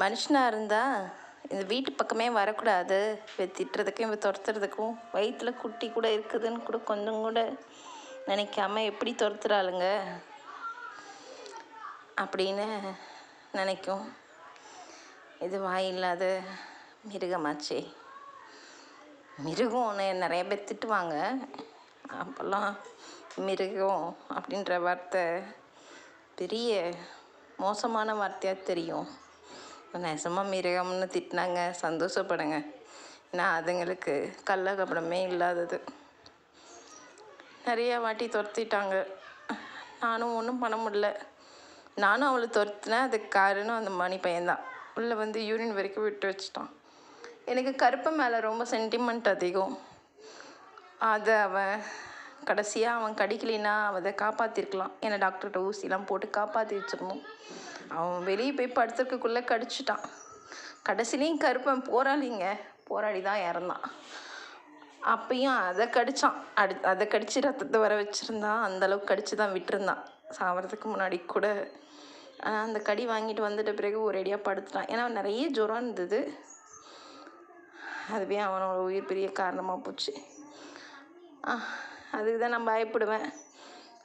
மனுஷனாக இருந்தால் இந்த வீட்டு பக்கமே வரக்கூடாது. திட்டுறதுக்கும் துரத்துறதுக்கும் வயிற்றில் குட்டி கூட இருக்குதுன்னு கூட கொஞ்சம் கூட நினைக்காம எப்படி துரத்துறாளுங்க அப்படின்னு நினைக்கும். இது வாயில்லாத மிருகமாச்சே. மிருகம் ஒன்று நிறைய பேர் திட்டுவாங்க. அப்போல்லாம் மிருகம் அப்படின்ற வார்த்தை பெரிய மோசமான வார்த்தையாக தெரியும். நெசமாக மிருகம்னு திட்டினாங்க, சந்தோஷப்படுங்க. ஏன்னா அதுங்களுக்கு கள்ள கபடமே இல்லாதது. நிறைய வாட்டி துரத்திட்டாங்க. நானும் ஒன்றும் பண்ண முடியல. நானும் அவளை துரத்துனேன். அதுக்கு காரணம் அந்த மணி பையன்தான். உள்ளே வந்து யூரின் வரைக்கும் விட்டு வச்சுட்டான். எனக்கு கருப்பு மேலே ரொம்ப சென்டிமெண்ட் அதிகம். அதை அவன் கடைசியாக அவன் கடிக்கலைன்னா அதை காப்பாற்றிருக்கலாம். ஏன்னா டாக்டர்கிட்ட ஊசிலாம் போட்டு காப்பாற்றி வச்சிருந்தோம். அவன் வெளியே போய் படுத்துறதுக்குள்ளே கடிச்சிட்டான். கடைசிலையும் கருப்பன் போராடி தான் இறந்தான். அப்பையும் அதை கடித்தான். அதை கடித்து ரத்தத்தை வர வச்சுருந்தான். அந்தளவுக்கு கடித்து தான் விட்டுருந்தான் சாகிறதுக்கு முன்னாடி கூட. ஆனால் அந்த கடி வாங்கிட்டு வந்துட்ட பிறகு ஒரேடியாக படுத்துட்டான். ஏன்னா நிறைய ஜுரம் இருந்தது. அதுவே அவனோட உயிர் பெரிய காரணமாக போச்சு. அதுக்கு தான் நான் பயப்படுவேன்.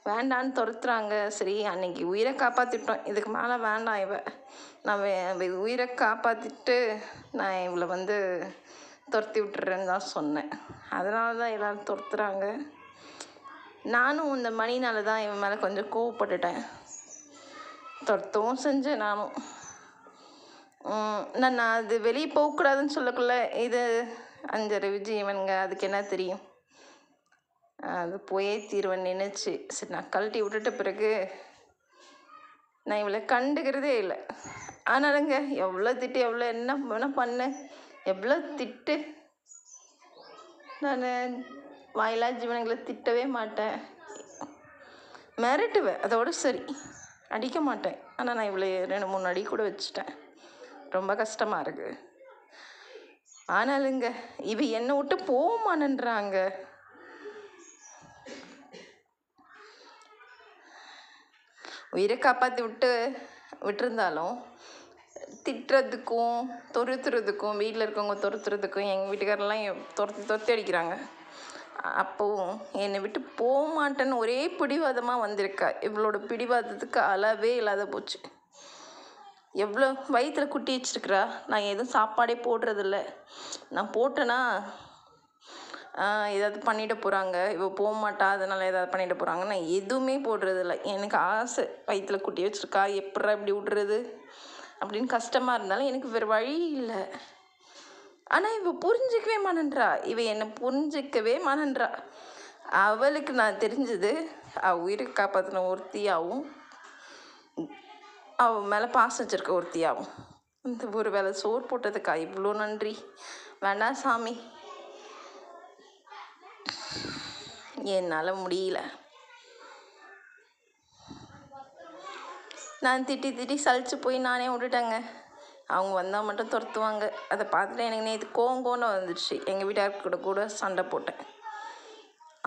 வேண்டான்னு துரத்துறாங்க. சரி, அன்னைக்கு உயிரை காப்பாற்றிட்டோம். இதுக்கு மேலே வேண்டாம். நான் உயிரை காப்பாற்றிட்டு நான் இவளை வந்து துரத்தி விட்டுறேன்னு தான் சொன்னேன். அதனால தான் எல்லோரும் துரத்துறாங்க. நானும் இந்த மணினால தான் இவன் மேலே கொஞ்சம் கோவப்பட்டுட்டேன். துரத்தவும் செஞ்சேன் நானும். நான் அது வெளியே போகக்கூடாதுன்னு சொல்லக்குள்ள இது 5.5 ஜீவனுங்க, அதுக்கு என்ன தெரியும். அது போயே தீர்வன் நினைச்சு சரி நான் கழட்டி விட்டுட்ட பிறகு நான் இவளை கண்டுக்கிறதே இல்லை. ஆனாலுங்க எவ்வளோ திட்டு, எவ்வளோ என்ன பண்ணேன், எவ்வளோ திட்டு. நான் வாயிலா ஜீவனங்களை திட்டவே மாட்டேன், மிரட்டுவேன். அதோடு சரி, அடிக்க மாட்டேன். ஆனால் நான் இவளை 2-3 அடி கூட வச்சுட்டேன். ரொம்ப கஷ்டமாக இருக்குது. ஆனாலுங்க இவ என்னை விட்டு போகமானன்றாங்க. உயிரை காப்பாற்றி விட்டுருந்தாலும் திட்டுறதுக்கும் துரத்துறதுக்கும், வீட்டில் இருக்கவங்க துரத்துறதுக்கும் எங்கள் வீட்டுக்காரெல்லாம் துரத்தி அடிக்கிறாங்க. அப்போவும் என்னை விட்டு போக மாட்டேன்னு ஒரே பிடிவாதமாக வந்திருக்கா. இவளோட பிடிவாதத்துக்கு அளவே இல்லாத போச்சு. எவ்வளோ வயிற்றில் குட்டி வச்சிருக்கிறா. நான் எதுவும் சாப்பாடே போடுறதில்ல. நான் போட்டேன்னா ஏதாவது பண்ணிட போகிறாங்க, இவள் போக மாட்டா, அதனால் ஏதாவது பண்ணிட போகிறாங்க. நான் எதுவுமே போடுறதில்ல. எனக்கு ஆசை, வயிற்றில் குட்டி வச்சுருக்கா, எப்படா இப்படி விட்றது அப்படின்னு கஷ்டமாக இருந்தாலும் எனக்கு வேறு வழி இல்லை. ஆனால் இவள் புரிஞ்சிக்கவே மாட்டேன்றா. என்னை புரிஞ்சிக்கவே மாட்டேன்றா. அவளுக்கு நான் தெரிஞ்சது அவள் உயிருக்கு காப்பாற்றின ஒருத்தியாகவும் அவள் மேலே பாசம் வச்சிருக்க ஒருத்தியாகவும். இந்த ஒரு வேளை சோறு போட்டதுக்கா இவ்வளோ நன்றி. வேண்டாம் சாமி, என்னால் முடியல. நான் திட்டி சலிச்சு போய் நானே விட்டுட்டேங்க. அவங்க வந்தால் மட்டும் துரத்துவாங்க. அதை பார்த்துட்டு எனக்கு நேற்று கோவம் வந்துடுச்சு. எங்கள் வீட்டார்கிட்ட கூட சண்டை போட்டேன்.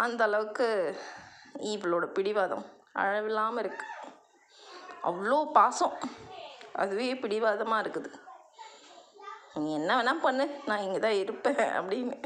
அந்த அளவுக்கு இவளோட பிடிவாதம் அளவில்லாமல் இருக்குது. அவ்வளோ பாசம், அதுவே பிடிவாதமாக இருக்குது. நீ என்ன வேணால் பண்ணு, நான் இங்கே தான் இருப்பேன் அப்படின்னு.